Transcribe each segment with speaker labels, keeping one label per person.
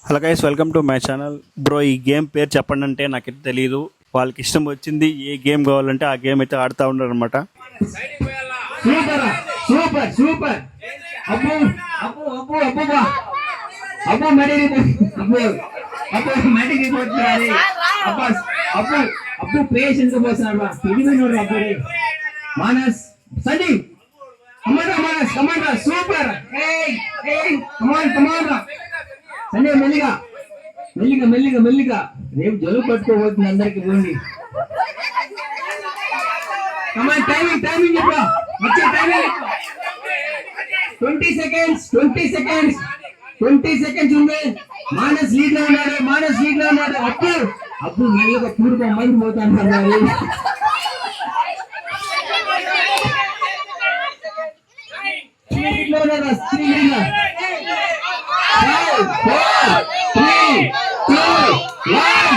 Speaker 1: Hello guys, welcome to my channel. Bro, ఈ game పేరు చెప్పండి అంటే నాకైతే తెలియదు. వాళ్ళకి ఇష్టం వచ్చింది ఏ గేమ్ కావాలంటే ఆ గేమ్ అయితే ఆడుతూ ఉన్నారు అనమాట.
Speaker 2: సూపర్ సూపర్ సూపర్ అబ్బో అబ్బో అబ్బో అబ్బో అబ్బో మెడికి అబ్బో అబ్బో మెడికి పోతున్నారు. అబ్బా అబ్బో అబ్బో పేషెంట్ పోసారు. పిడివినోడు అబ్బోడే మానస్ సని కమాన్ మానస్ కమాన్ సూపర్. ఏయ్ ఏయ్ కమాన్ సని మెల్లిగా మెల్లిగా మెల్లిగా మెల్లిగా రేపు జలుబు పట్టుకోబోతుంది అందరికి. పోండి కమాన్ టైమింగ్ టైమింగ్ చెప్పు. వచ్చే టైమింగ్ 20 సెకండ్స్ 20 సెకండ్స్ 20 సెకండ్స్ ఉంది. మానస్ లీడ్ లో ఉన్నాడు. మానస్ లీడ్ లో ఉన్నాడు. అప్పుడు మెల్లగా పూర్వ మైండ్ పోతాను అన్నారు. లీడ్ లో ఉన్నాడు. లీడ్ లో 5 4 3 2 1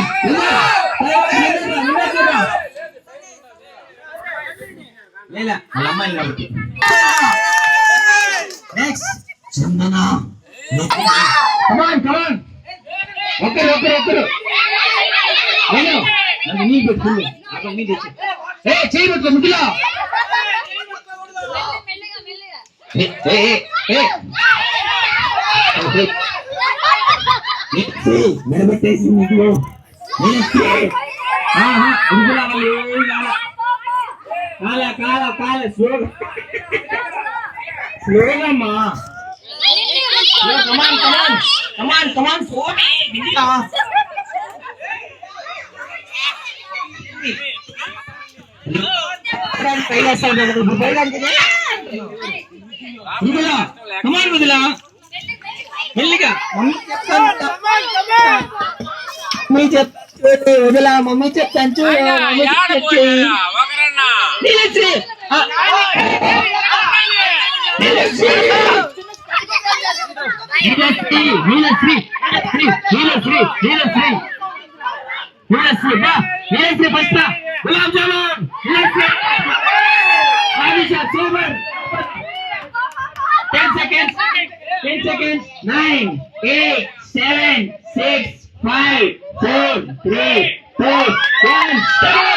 Speaker 2: లేలా అమ్మాయి కాబట్టి నెక్స్ట్ చందన. కమాన్ కమాన్ ఒకరు నేను నన్ను నీ పెట్టుకుంది అక్కడ నీ తెచ్చు. ఏ చేయి పెట్టుకో ముద్దులా. నిలబెట్టేసి నీకు కాల స్లోగమ్మా. కమాన్ సోని బిడ్డా. కమాన్ వదిలా మెల్లిగా మమ్మీ చెప్తే వదిలా. మమ్మీ చెప్తాను gulab jamun super. 10 seconds 9 8 7 6 5 4 3 2 1 start.